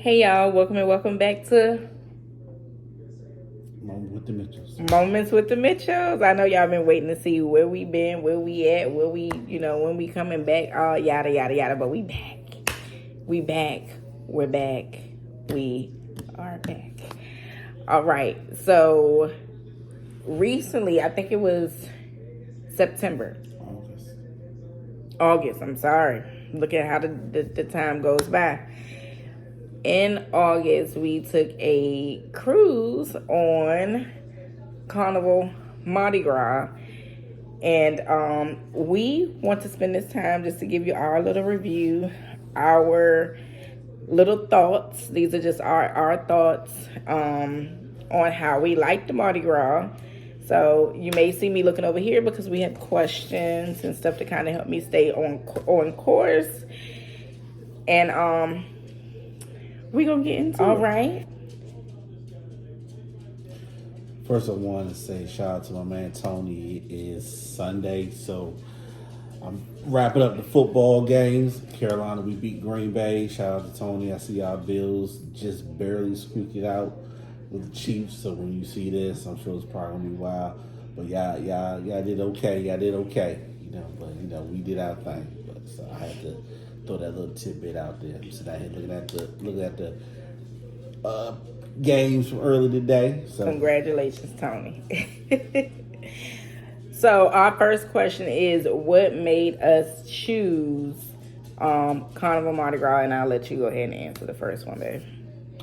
Hey y'all, welcome back to Moment with the Mitchells. Moments with the Mitchells. I know y'all been waiting to see where we been, where we at, where we, when we coming back, all yada yada yada. But we back. We back. We're back. We are back. All right. So recently, I think it was September. August. August, I'm sorry. Look at how the time goes by. In August, we took a cruise on Carnival Mardi Gras. And we want to spend this time just to give you our little review, our little thoughts. These are just our thoughts on how we like the Mardi Gras. So you may see me looking over here because we have questions and stuff to kind of help me stay on course. And we're going to get into All it. Right. First, I want to say shout out to my man Tony. It is Sunday, so I'm wrapping up the football games. Carolina, we beat Green Bay. Shout out to Tony. I see our Bills just barely squeaked it out with the Chiefs. So when you see this, I'm sure it's probably gonna be wild. But y'all did okay. Y'all did okay. But we did our thing. But so I had to throw that little tidbit out there. I'm sitting out here looking at the games from early today. So Congratulations, Tony. So our first question is, what made us choose Carnival Mardi Gras? And I'll let you go ahead and answer the first one, babe.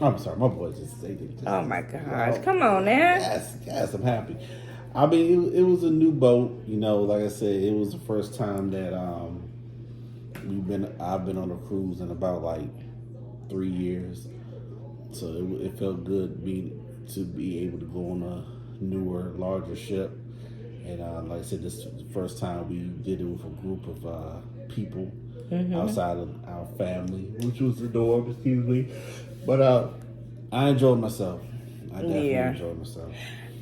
I'm sorry, my boy just oh my gosh, come on now. Yes, I'm happy. I mean, it was a new boat. Like I said, it was the first time that I've been on a cruise in about like 3 years. So it felt good to be able to go on a newer, larger ship. And like I said, this is the first time we did it with a group of people outside of our family, which was adorable, excuse me. But I enjoyed myself. I definitely enjoyed myself.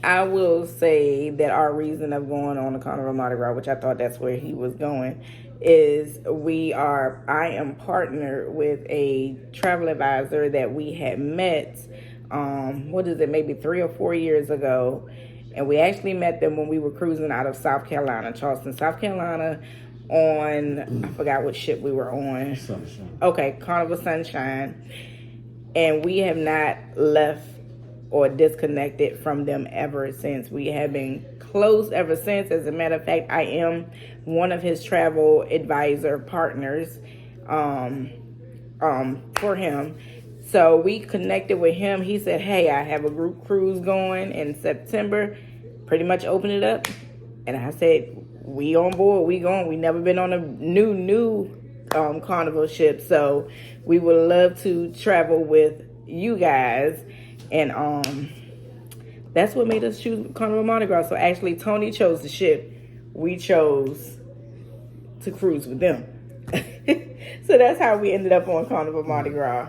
I will say that our reason of going on the Carnival Mardi Gras, which I thought that's where he was going, is I am partnered with a travel advisor that we had met, maybe 3 or 4 years ago. And we actually met them when we were cruising out of South Carolina, Charleston, South Carolina, on, I forgot what ship we were on. Sunshine. Okay, Carnival Sunshine. And we have not left or disconnected from them ever since. We have been close ever since. As a matter of fact, I am one of his travel advisor partners for him. So we connected with him. He said, hey, I have a group cruise going in September. Pretty much open it up. And I said, we on board. We going. We never been on a new Carnival ship. So we would love to travel with you guys. And that's what made us choose Carnival Mardi Gras. So actually, Tony chose the ship. We chose to cruise with them. So that's how we ended up on Carnival Mardi Gras.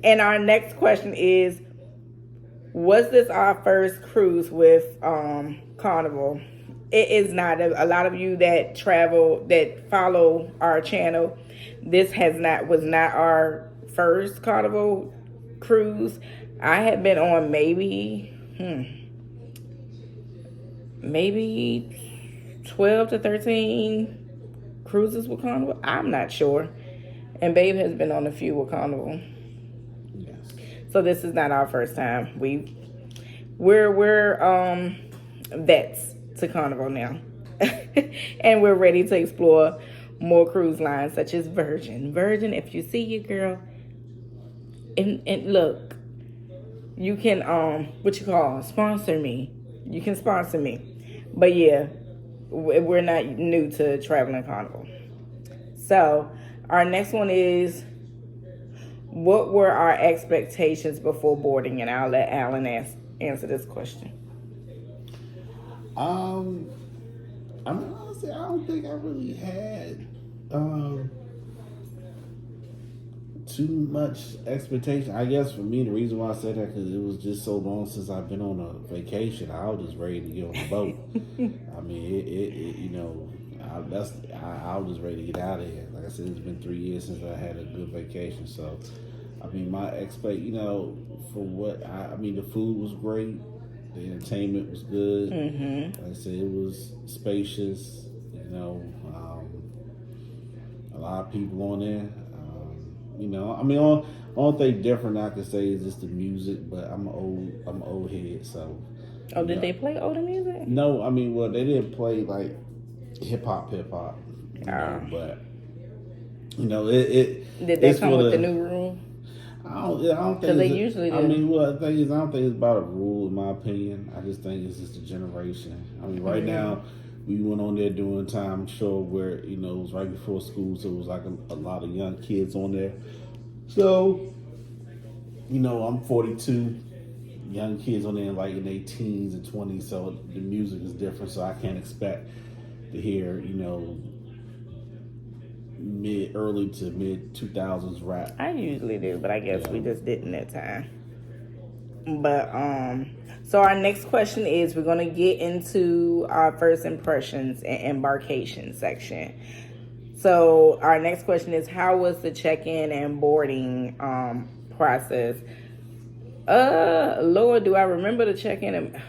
And our next question is, was this our first cruise with Carnival? It is not. A lot of you that follow our channel, this was not our first Carnival cruise. I had been on maybe 12 to 13 cruises with Carnival. I'm not sure. And Babe has been on a few with Carnival. Yes. So this is not our first time. We're vets to Carnival now. And we're ready to explore more cruise lines such as Virgin. Virgin, if you see your girl, and look, you can sponsor me. You can sponsor me. But yeah, we're not new to traveling Carnival. So our next one is, what were our expectations before boarding? And I'll let Alan answer this question. I mean, honestly, I don't think I really had too much expectation. I guess for me, the reason why I said that, because it was just so long since I've been on a vacation. I was just ready to get on the boat. I mean, I was just ready to get out of here. Like I said, it's been 3 years since I had a good vacation. So I mean, for what I mean, the food was great, the entertainment was good. Like I said, it was spacious. A lot of people on there. I mean, only thing different I can say is just the music. But I'm an old head, so. Oh, did they play older music? No, I mean, well, they didn't play like hip hop, but Did that it's come for with the new rule? I don't think They usually do. I mean, well, the thing is, I don't think it's about a rule, in my opinion. I just think it's just a generation. I mean, right now, we went on there doing time show where it was right before school, so it was like a lot of young kids on there. So, I'm 42. Young kids on there like in their teens and 20s, so the music is different. So I can't expect to hear, early to mid 2000s rap. I usually do, but I guess we just didn't that time. But so our next question is, we're gonna get into our first impressions and embarkation section. So our next question is, how was the check-in and boarding process? Lord, do I remember the check-in?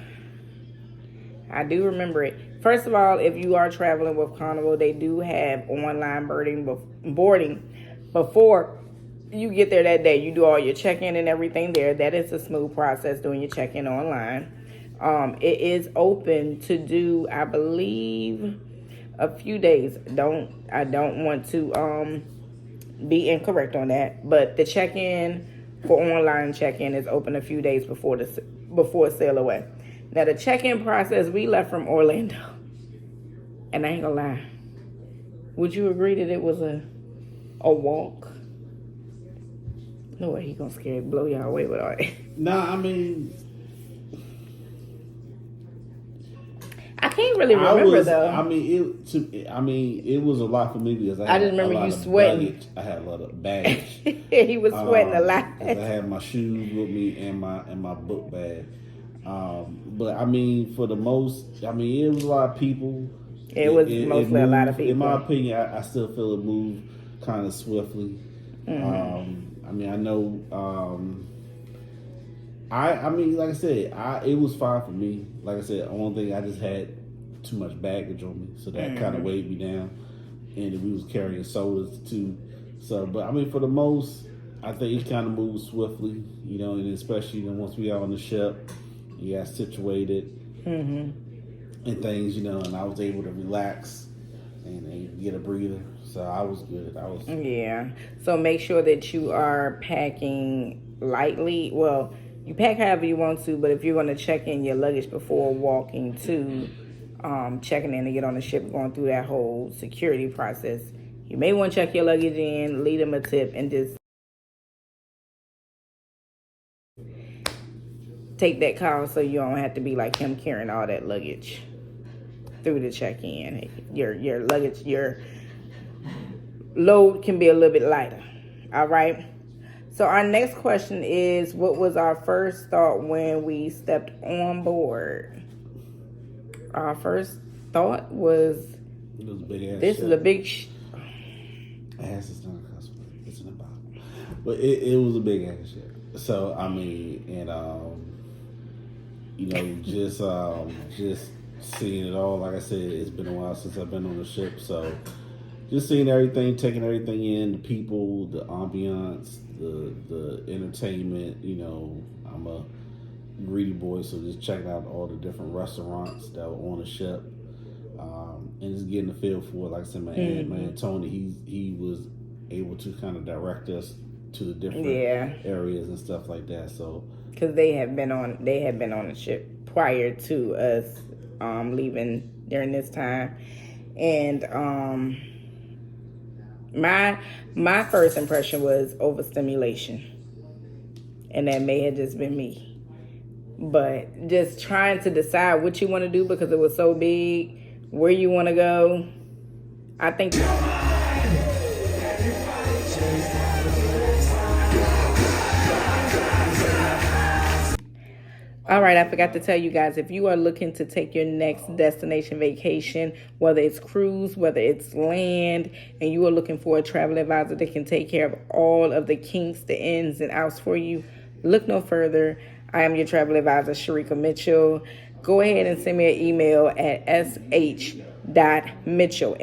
I do remember it. First of all, if you are traveling with Carnival, they do have online boarding before you get there that day. You do all your check-in and everything there. That is a smooth process, doing your check-in online. It is open to do, I believe, a few days. I don't want to be incorrect on that, but the check-in for online check-in is open a few days before sail away. Now, the check-in process, we left from Orlando, and I ain't gonna lie. Would you agree that it was a walk? No way he gonna blow y'all away with all that. Nah, I mean, I can't really remember though. I mean, it was a lot for me because I just remember you sweating. Baggage. I had a lot of baggage. He was sweating a lot. I had my shoes with me and my book bag. But I mean, for the most, it was a lot of people. It was mostly a lot of people. In my opinion, I still feel it moved kind of swiftly. I mean, I know. I mean, like I said, it was fine for me. Like I said, the only thing, I just had too much baggage on me, so that kind of weighed me down. And we was carrying sodas too. So, but I mean, for the most, I think it kind of moved swiftly, and especially once we got on the ship, you got situated and things, and I was able to relax and get a breather. So I was good. Yeah. So make sure that you are packing lightly. Well, you pack however you want to, but if you're going to check in your luggage before walking to checking in to get on the ship, going through that whole security process, you may want to check your luggage in, leave them a tip, and just take that call so you don't have to be like him carrying all that luggage through the check-in. Your luggage, your load can be a little bit lighter. All right. So our next question is, what was our first thought when we stepped on board? Our first thought was, it was a big ass. This is a big. Ass is not a cuss word. It's in the Bible. But it was a big ass ship. So I mean, and just seeing it all. Like I said, it's been a while since I've been on the ship, so just seeing everything, taking everything in, the people, the ambiance, the entertainment. I'm a greedy boy, so just checking out all the different restaurants that were on the ship, and just getting a feel for it. Like I said, my man Tony, he was able to kind of direct us to the different areas and stuff like that. So because they had been on the ship prior to us leaving during this time, and my first impression was overstimulation, and that may have just been me, but just trying to decide what you want to do because it was so big, where you want to go. I think All right, I forgot to tell you guys, if you are looking to take your next destination vacation, whether it's cruise, whether it's land, and you are looking for a travel advisor that can take care of all of the kinks, the ins and outs for you, look no further. I am your travel advisor, Sharika Mitchell. Go ahead and send me an email at sh.mitchell, MITCHELL,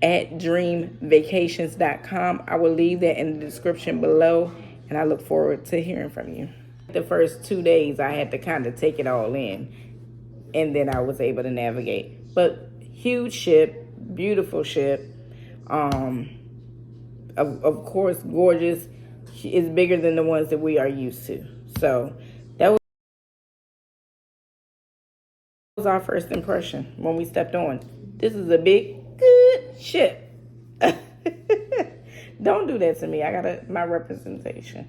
at dreamvacations.com. I will leave that in the description below, and I look forward to hearing from you. The first 2 days, I had to kind of take it all in, and then I was able to navigate. But huge ship, beautiful ship, of course, gorgeous. It's bigger than the ones that we are used to. So that was our first impression when we stepped on. This is a big, good ship. Don't do that to me. I got my representation.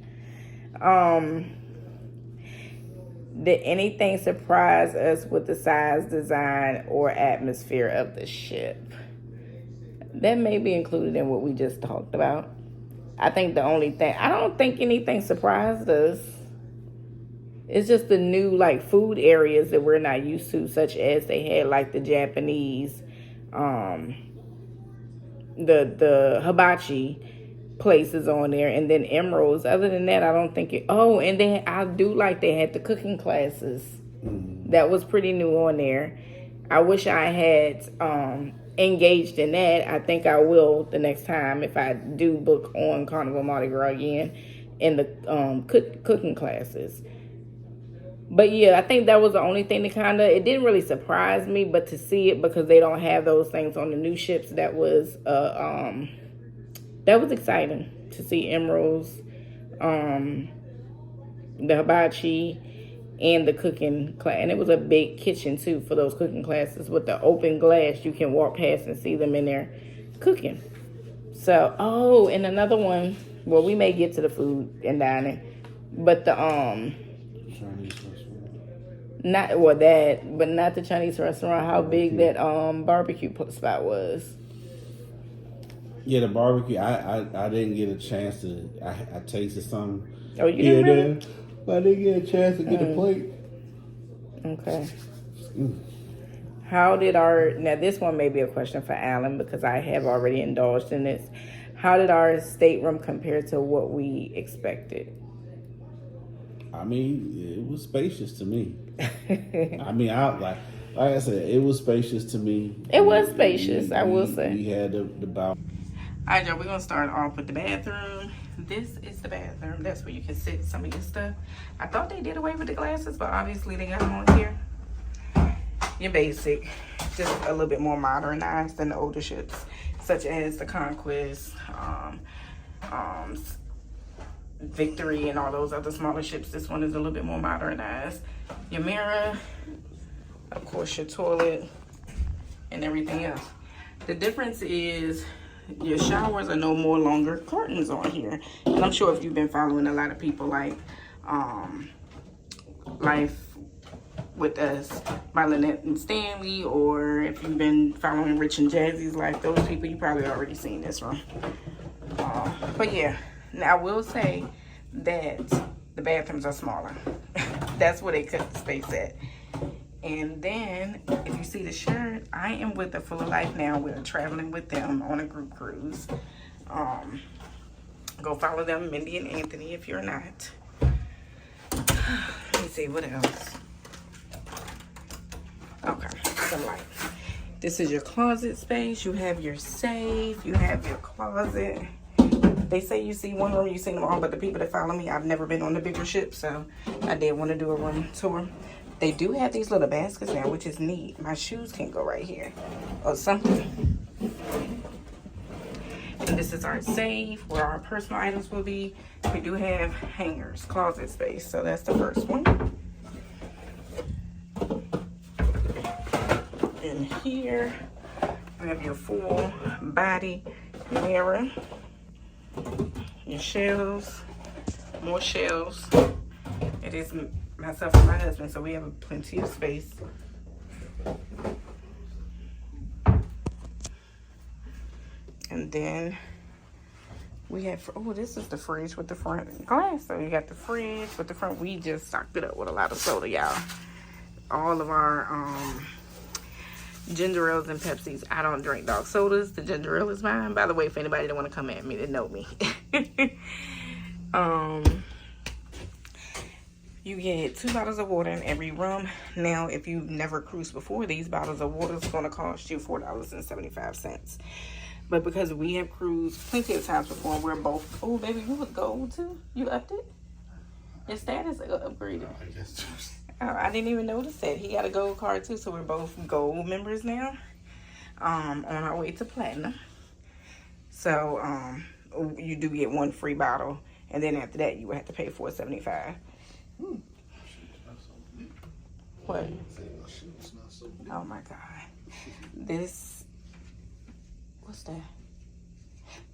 Did anything surprise us with the size, design, or atmosphere of the ship? That may be included in what we just talked about. I think the only thing, I don't think anything surprised us. It's just the new like food areas that we're not used to, such as they had like the Japanese, the hibachi places on there, and then Emeralds. Other than that, I don't think it. Oh, and then I do like they had the cooking classes. That was pretty new on there. I wish I had engaged in that. I think I will the next time if I do book on Carnival Mardi Gras again in the cooking classes. But yeah, I think that was the only thing that kind of, it didn't really surprise me, but to see it because they don't have those things on the new ships, that was exciting to see Emeralds, the hibachi, and the cooking class. And it was a big kitchen too for those cooking classes with the open glass. You can walk past and see them in there cooking. So, oh, and another one, well, we may get to the food and dining, but the Chinese restaurant. not the Chinese restaurant. How big that barbecue spot was. Yeah, the barbecue. I didn't get a chance to. I tasted some. Oh, you didn't really? But I didn't get a chance to get a plate. Okay. How did now this one may be a question for Alan because I have already indulged in this. How did our stateroom compare to what we expected? I mean, it was spacious to me. I mean, like I said, it was spacious to me. It was spacious, I will say. We had the balcony. All right, y'all, we're going to start off with the bathroom. This is the bathroom. That's where you can sit some of your stuff. I thought they did away with the glasses, but obviously they got them on here. You're basic, just a little bit more modernized than the older ships, such as the Conquest, Victory, and all those other smaller ships. This one is a little bit more modernized. Your mirror, of course, your toilet, and everything else. The difference is your showers are no more longer curtains on here. And I'm sure if you've been following a lot of people like Life with Us by Lynette and Stanley, or if you've been following Rich and Jazzy's life, those people, you probably already seen this one. But yeah, now I will say that the bathrooms are smaller. That's where they cut the space at. And then, if you see the shirt, I am with the Full of Life now. We're traveling with them on a group cruise. Go follow them, Mindy and Anthony, if you're not. Let me see, what else? Okay, some light. This is your closet space. You have your safe. You have your closet. They say you see one room, you see them all, but the people that follow me, I've never been on the bigger ship, so I did want to do a room tour. They do have these little baskets now, which is neat. My shoes can go right here or something. And this is our safe where our personal items will be. We do have hangers, closet space, so that's the first one. In here, we have your full body mirror, your shelves, more shelves. It is myself and my husband, so we have plenty of space. And then We have, oh, this is the fridge with the front glass. So you got the fridge with the front. We just stocked it up with a lot of soda, y'all. All of our ginger ales and Pepsis. I don't drink dark sodas. The ginger ale is mine. By the way, if anybody don't want to come at me, they know me. You get 2 bottles of water in every room. Now, if you've never cruised before, these bottles of water is going to cost you $4.75. But because we have cruised plenty of times before, and we're both, oh, baby, you was gold too? You upped it? Your status upgraded. I guess. Oh, I didn't even notice that. He got a gold card too, so we're both gold members now. On our way to platinum. So, you do get 1 free bottle, and then after that, you would have to pay $4.75. What? Oh my God. What's that?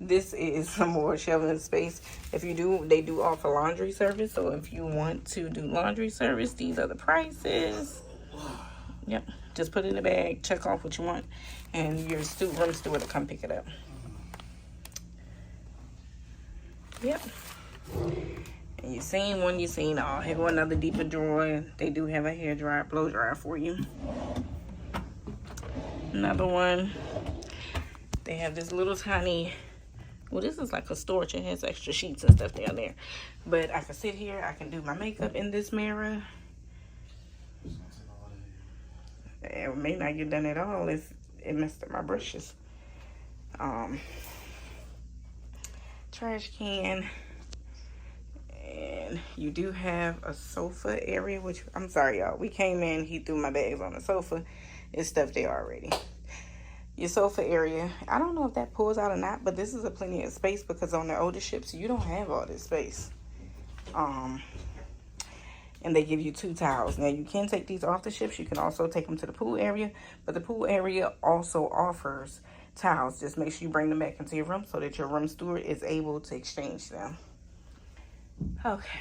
This is some more shelving space. If you do, they do offer laundry service. So if you want to do laundry service, these are the prices. Yep. Just put it in the bag, check off what you want, and your room steward will come pick it up. Yep. And you've seen one, you've seen all. Here go another deeper drawer. They do have a hair dryer, blow dryer for you. Another one. They have this little tiny, well, this is like a storage. It has extra sheets and stuff down there. But I can sit here. I can do my makeup in this mirror. It may not get done at all if it messed up my brushes. Trash can. And you do have a sofa area, which, I'm sorry, y'all. We came in, he threw my bags on the sofa. It's stuff there already. Your sofa area, I don't know if that pulls out or not, but this is a plenty of space because on the older ships, you don't have all this space. And they give you 2 towels. Now, you can take these off the ships. You can also take them to the pool area, but the pool area also offers towels. Just make sure you bring them back into your room so that your room steward is able to exchange them. Okay,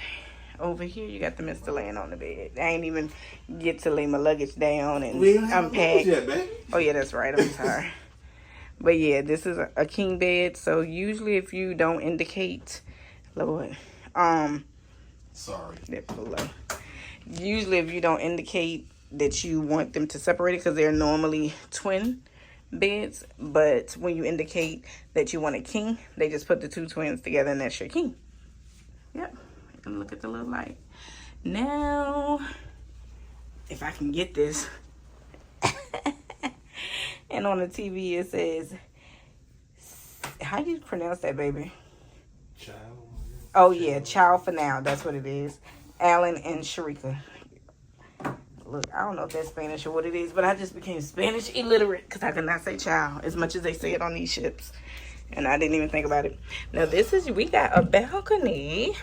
over here you got the mister laying on the bed. I ain't even get to lay my luggage down and unpack. Yet, baby. Oh yeah, that's right. I'm sorry. But yeah, this is a king bed. So usually if you don't indicate, Lord, sorry. that pillow. Usually if you don't indicate that you want them to separate it, because they're normally twin beds, but when you indicate that you want a king, they just put the 2 twins together and that's your king. Yep. And look at the little light. Now, if I can get this. And on the TV it says, how do you pronounce that, baby? Child. Oh yeah, child for now. That's what it is. Alan and Sharika. Look, I don't know if that's Spanish or what it is, but I just became Spanish illiterate because I could not say child as much as they say it on these ships. And I didn't even think about it. Now we got a balcony.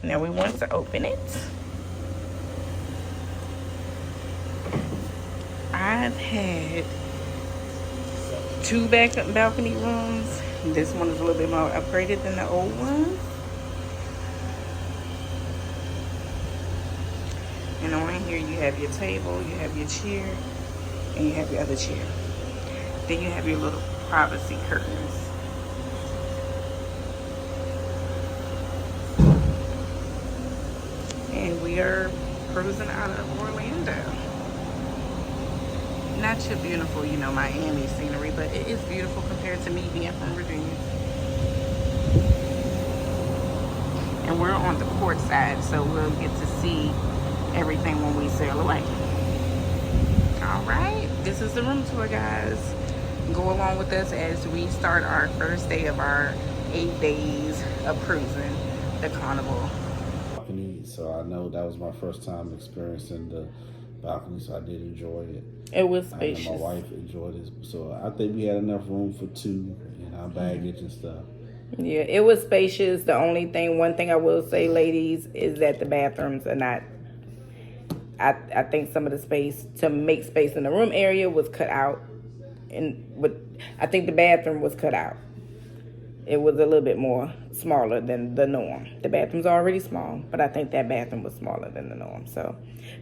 Now we want to open it. I've had 2 balcony rooms. This one is a little bit more upgraded than the old one. And on here you have your table, you have your chair, and you have your other chair. Then you have your little privacy curtains. And we are cruising out of Orlando. Not too beautiful, you know, Miami scenery, but it is beautiful compared to me being from Virginia. And we're on the port side, so we'll get to see everything when we sail away. All right, this is the room tour, guys. Go along with us as we start our first day of our 8 days of cruising the Carnival. So I know that was my first time experiencing the balcony, so I did enjoy it. It was spacious. And my wife enjoyed it, so I think we had enough room for 2 and our baggage and stuff. Yeah, it was spacious. The only thing, one thing I will say, ladies, is that the bathrooms are not. I think some of the space to make space in the room area was cut out, I think the bathroom was cut out. It was a little bit more smaller than the norm. The bathroom's already small, but I think that bathroom was smaller than the norm. So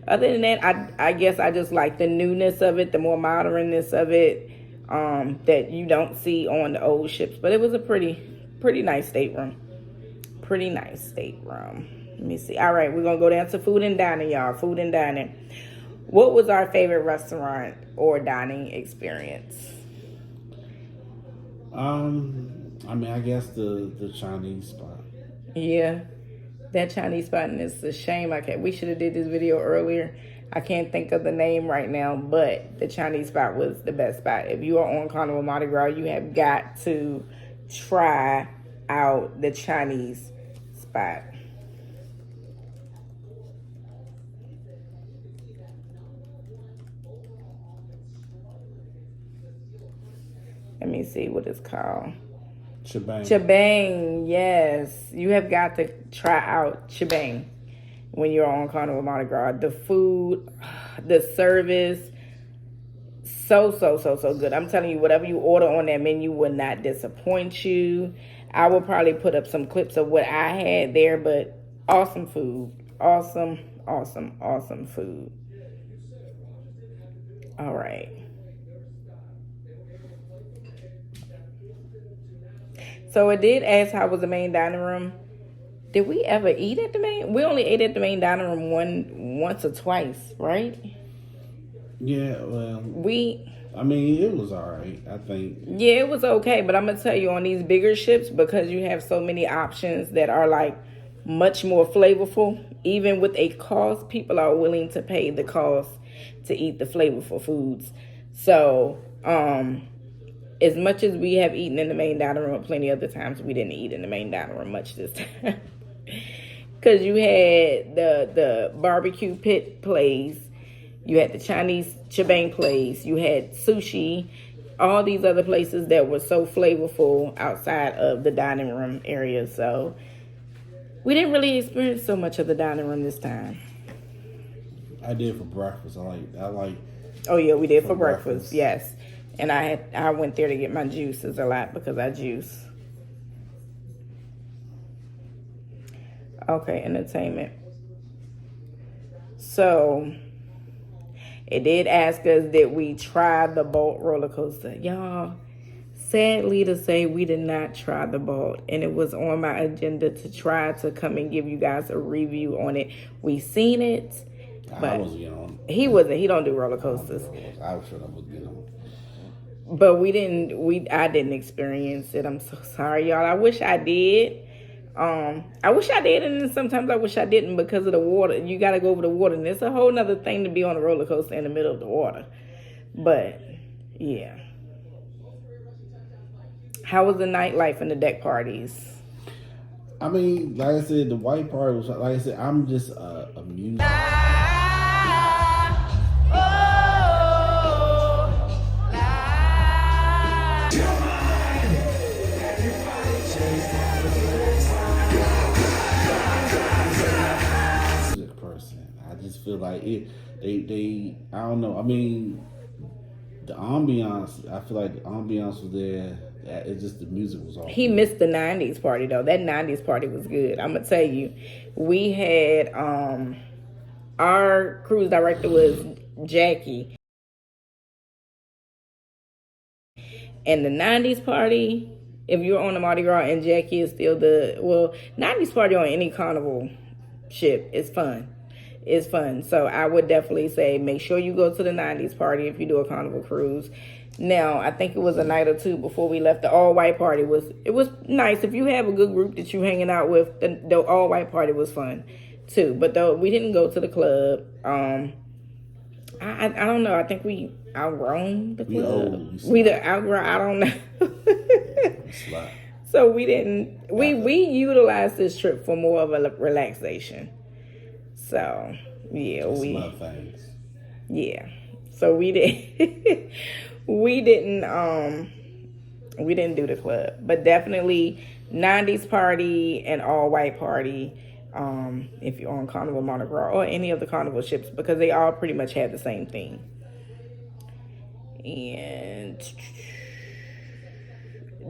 other than that, I guess I just like the newness of it, the more modernness of it. that you don't see on the old ships. But it was a pretty nice stateroom. Pretty nice stateroom. Let me see. All right, we're going to go down to food and dining, y'all. Food and dining. What was our favorite restaurant or dining experience? I mean, I guess the Chinese spot. Yeah, that Chinese spot, and it's a shame we should have did this video earlier. I can't think of the name right now, but the Chinese spot was the best spot. If you are on Carnival Mardi Gras, you have got to try out the Chinese spot. Let me see what it's called. Shebang, yes. You have got to try out Shebang when you're on Carnival Mardi Gras. The food, the service, so good. I'm telling you, whatever you order on that menu will not disappoint you. I will probably put up some clips of what I had there, but awesome food. Awesome food. All right. So it did ask how was the main dining room. Did we ever eat at the main? We only ate at the main dining room once or twice, right? Yeah, well, I mean, it was all right, I think. Yeah, it was okay, but I'm going to tell you, on these bigger ships, because you have so many options that are like much more flavorful, even with a cost, people are willing to pay the cost to eat the flavorful foods. So, as much as we have eaten in the main dining room, plenty of other times we didn't eat in the main dining room much this time. Because you had the barbecue pit place, you had the Chinese Shebang place, you had sushi, all these other places that were so flavorful outside of the dining room area. So we didn't really experience so much of the dining room this time. I did for breakfast. I like. Oh yeah, we did for breakfast. Yes. And I went there to get my juices a lot because I juice. Okay, entertainment. So, it did ask us, did we try the Bolt roller coaster? Y'all, sadly to say, we did not try the Bolt. And it was on my agenda to try to come and give you guys a review on it. We seen it. But I wasn't getting on. He don't do roller coasters. I was sure I was getting on. But I didn't experience it. I'm so sorry, y'all. I wish I did. I wish I did, and then sometimes I wish I didn't because of the water. You got to go over the water, and it's a whole nother thing to be on a roller coaster in the middle of the water. But, yeah. How was the nightlife and the deck parties? I mean, like I said, the white party was, like I said, I'm just amused. Feel like they I don't know. I mean, the ambiance. I feel like the ambiance was there. It's just the music was all. He missed the '90s party though. That '90s party was good. I'm gonna tell you, we had our cruise director was Jackie, and the '90s party. If you're on the Mardi Gras and Jackie is still '90s party on any carnival ship is fun. It's fun. So I would definitely say make sure you go to the '90s party if you do a carnival cruise. Now, I think it was a night or two before we left. The all-white party was nice. If you have a good group that you hanging out with, the all-white party was fun too. But though we didn't go to the club. I don't know. I think we outgrown the club. We outgrown. I don't know. So we didn't. We utilized this trip for more of a relaxation. So, yeah, yeah. So we didn't do the club, but definitely '90s party and all white party. If you're on Carnival Mardi Gras or any of the carnival ships, because they all pretty much have the same thing. And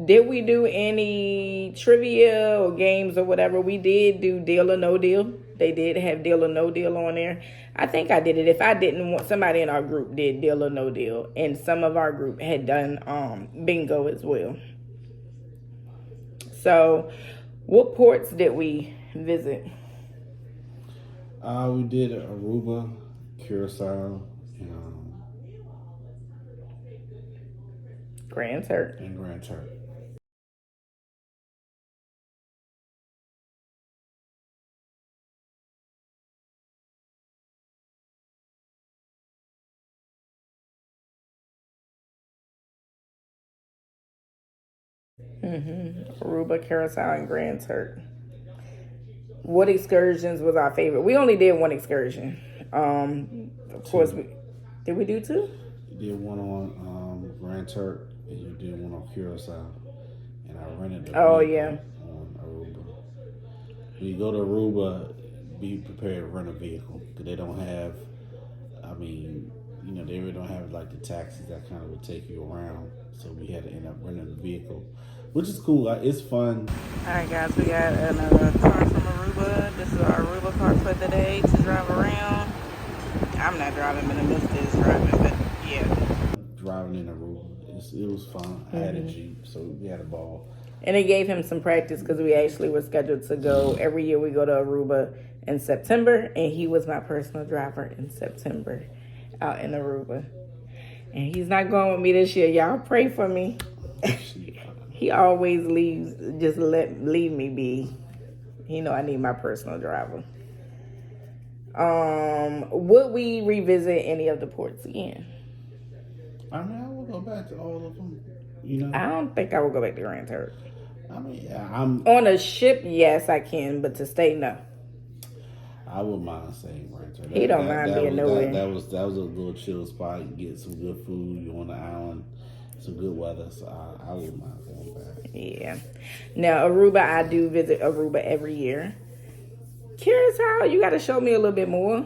did we do any trivia or games or whatever? We did do Deal or No Deal. They did have Deal or No Deal on there. I think I did it. If I didn't, want somebody in our group did Deal or No Deal, and some of our group had done bingo as well. So, what ports did we visit? We did Aruba, Curacao, and Grand Turk. and Grand Turk. Aruba, Curacao, and Grand Turk. What excursions was our favorite? We only did one excursion. Of course, we do two? You did one on Grand Turk, and you did one on Curacao, and I rented the vehicle on Aruba. When you go to Aruba, be prepared to rent a vehicle because they don't have. I mean, they really don't have like the taxis that kind of would take you around. So we had to end up renting a vehicle, which is cool. It's fun. All right, guys, we got another car from Aruba. This is our Aruba car for the day to drive around. I'm not driving, but Mr. is driving, but yeah. Driving in Aruba, it was fun. I had a Jeep, so we had a ball. And it gave him some practice because we actually were scheduled to go. Every year we go to Aruba in September, and he was my personal driver in September out in Aruba. And he's not going with me this year. Y'all pray for me. He always leaves, just leave me be. He know I need my personal driver. Would we revisit any of the ports again? I mean, I will go back to all of them. I don't think I would go back to Grand Turk. I mean, I'm on a ship. Yes, I can, but to stay, no. I wouldn't mind staying Grand Turk. He don't mind being nowhere. That was a little chill spot. You get some good food. You're on the island, some good weather. So I wouldn't mind going back. Yeah. Now Aruba, I do visit Aruba every year. Curacao, you got to show me a little bit more,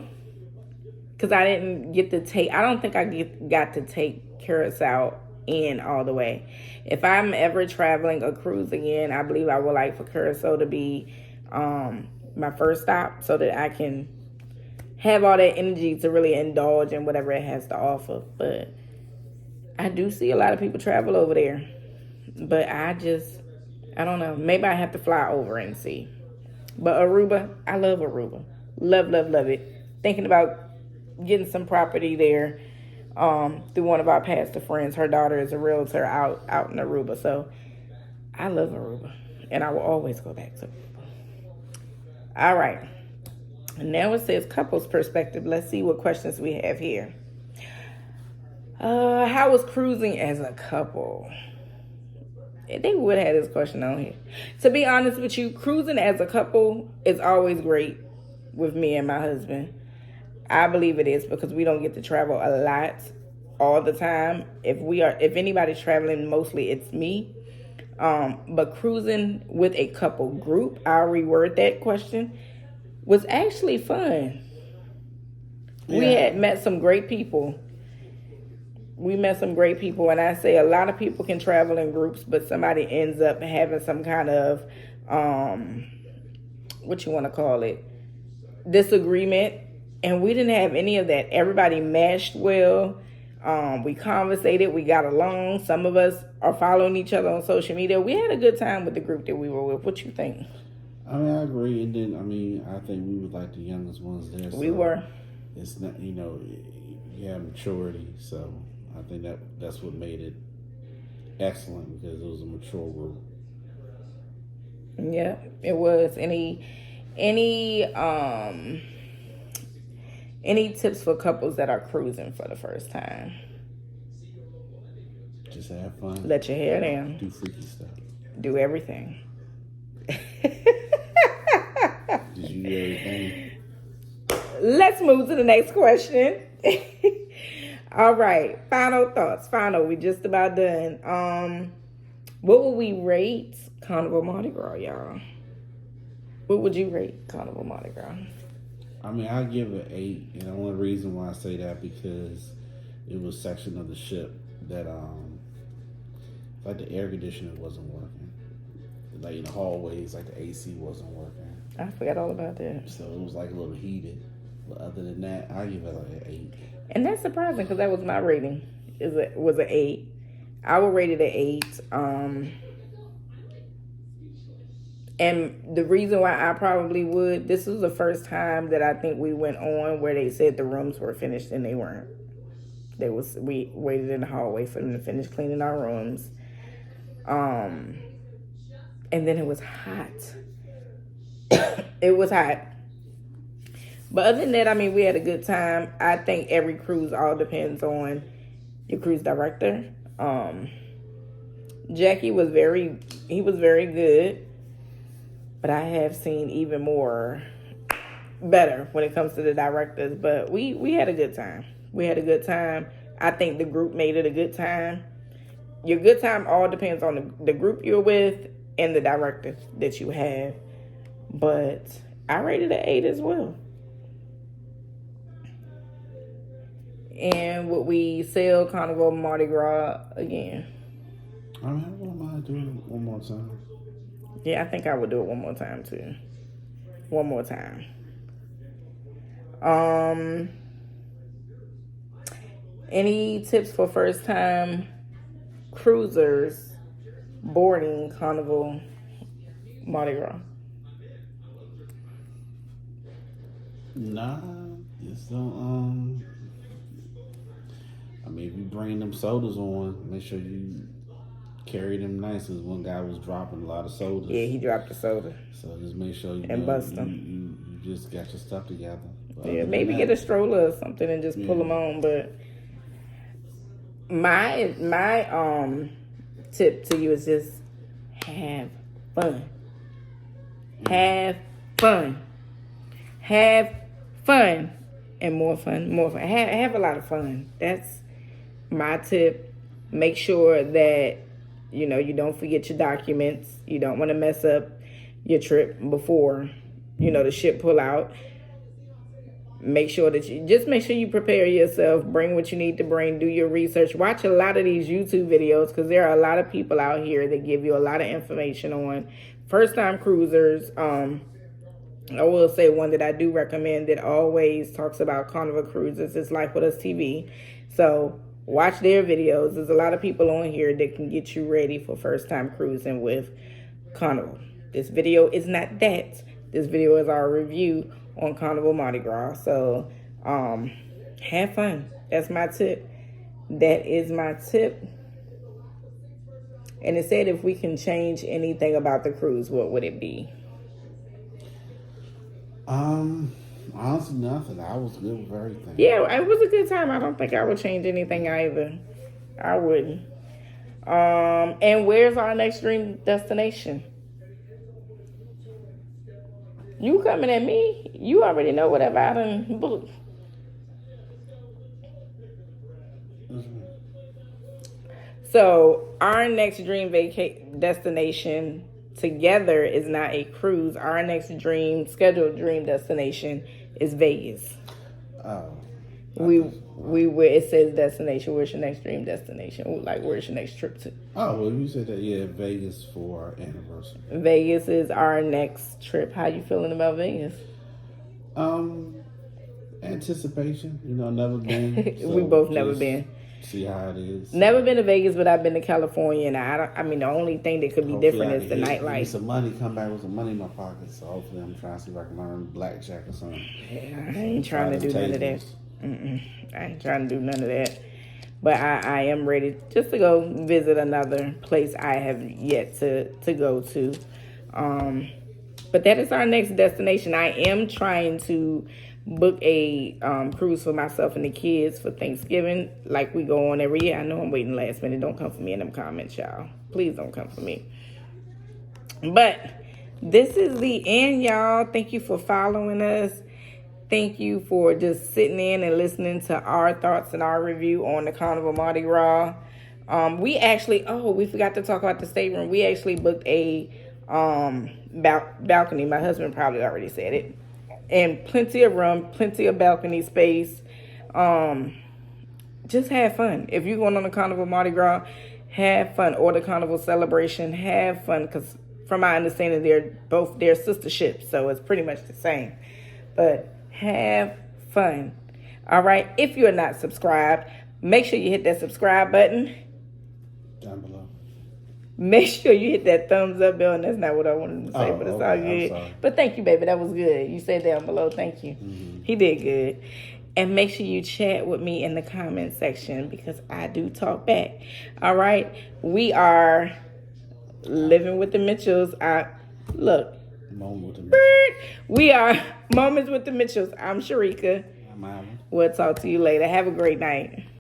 because I didn't get to take. I don't think I got to take Curacao in all the way. If I'm ever traveling a cruise again, I believe I would like for Curacao to be my first stop, so that I can have all that energy to really indulge in whatever it has to offer. But I do see a lot of people travel over there, but I don't know. Maybe I have to fly over and see. But Aruba, I love Aruba. Love, love, love it. Thinking about getting some property there through one of our pastor friends. Her daughter is a realtor out in Aruba. So I love Aruba, and I will always go back to Aruba. All right. Now it says couples perspective. Let's see what questions we have here. How was cruising as a couple? They would have this question on here. To be honest with you, cruising as a couple is always great with me and my husband. I believe it is because we don't get to travel a lot all the time. If anybody's traveling, mostly it's me. But cruising with a couple group, I'll reword that question, was actually fun. Yeah. We had met some great people. And I say a lot of people can travel in groups, but somebody ends up having some kind of, what you want to call it, disagreement. And we didn't have any of that. Everybody meshed well. We conversated. We got along. Some of us are following each other on social media. We had a good time with the group that we were with. What you think? I mean, I agree. And then, I think we were like the youngest ones there. So we were. It's not, you have maturity. So I think that's what made it excellent, because it was a mature group. Yeah, it was. Any tips for couples that are cruising for the first time? Just have fun. Let your hair down. Do freaky stuff. Do everything. Did you do everything? Let's move to the next question. All right. Final thoughts. We just about done. What would we rate Carnival Mardi Gras, y'all? What would you rate Carnival Mardi Gras? I mean, I give it 8, and the only reason why I say that because it was a section of the ship that, like the air conditioner wasn't working. Like in the hallways, like the AC wasn't working. I forgot all about that. So it was like a little heated. But other than that, I give it like an 8. And that's surprising because that was my rating. Was an 8. I would rate it an 8. And the reason why I probably would, this was the first time that I think we went on where they said the rooms were finished and they weren't. We waited in the hallway for them to finish cleaning our rooms. And then it was hot. It was hot. But other than that, I mean, we had a good time. I think every cruise all depends on your cruise director. Jackie was very good. But I have seen even more better when it comes to the directors. But we had a good time. We had a good time. I think the group made it a good time. Your good time all depends on the group you're with and the director that you have. But I rated it 8 as well. And would we sell Carnival Mardi Gras again? I mean, I wouldn't mind doing it one more time. Yeah, I think I would do it one more time too. One more time. Any tips for first time cruisers boarding Carnival Mardi Gras? Nah, just don't. I mean, if you bring them sodas on, make sure you carry them nice. Cause one guy was dropping a lot of sodas. Yeah, he dropped the soda. So just make sure you bust them. You just got your stuff together. But yeah, maybe get a stroller or something and just pull them on. But my tip to you is just have fun. Have fun. Have fun. And more fun. Have a lot of fun. That's my tip. Make sure that you don't forget your documents. You don't want to mess up your trip before the ship pull out. Make sure you prepare yourself. Bring what you need to bring. Do your research. Watch a lot of these YouTube videos because there are a lot of people out here that give you a lot of information on first-time cruisers. I will say one that I do recommend that always talks about Carnival Cruises is Life With Us TV. So watch their videos. There's a lot of people on here that can get you ready for first-time cruising with Carnival. This video is not that. This video is our review on Carnival Mardi Gras. So have fun. That's my tip. That is my tip. And it said if we can change anything about the cruise, what would it be? Honestly, nothing. I was good with everything. Yeah, it was a good time. I don't think I would change anything either. I wouldn't. And where's our next dream destination? You coming at me? You already know whatever I done booked. So our next dream destination together is not a cruise. Our next scheduled dream destination is Vegas. Oh. It says destination. Where's your next dream destination? Like, where's your next trip to? Oh, well, you said that, yeah, Vegas for our anniversary. Vegas is our next trip. How you feeling about Vegas? Anticipation. Never been. So we both never been. See how it is. Never been to Vegas, but I've been to California, and the only thing that could be different is the nightlife. Some money, come back with some money in my pocket. So hopefully, I'm trying to see if I can learn blackjack or something. Yeah, I ain't trying to do none of that. I ain't trying to do none of that. But I am ready just to go visit another place I have yet to go to. But that is our next destination. I am trying to book a cruise for myself and the kids for Thanksgiving, like we go on every year. I know I'm waiting last minute. Don't come for me in them comments, y'all. Please don't come for me. But this is the end, y'all. Thank you for following us. Thank you for just sitting in and listening to our thoughts and our review on the Carnival Mardi Gras. We forgot to talk about the stateroom. We actually booked a balcony. My husband probably already said it. And plenty of room, plenty of balcony space. Just have fun. If you're going on the Carnival Mardi Gras, have fun. Or the Carnival celebration, have fun. Because from my understanding, they're both their sister ships, so it's pretty much the same. But have fun. All right. If you're not subscribed, make sure you hit that subscribe button. Down below. Make sure you hit that thumbs up bell. And that's not what I wanted to say, Oh, but it's okay, all I'm good. sorry. But thank you, baby. That was good. You said down below. Thank you. Mm-hmm. He did good. And make sure you chat with me in the comment section because I do talk back. All right. We are living with the Mitchells. Look. Moment with the We are Moments with the Mitchells. I'm Sharika. I'm Alan. We'll talk to you later. Have a great night.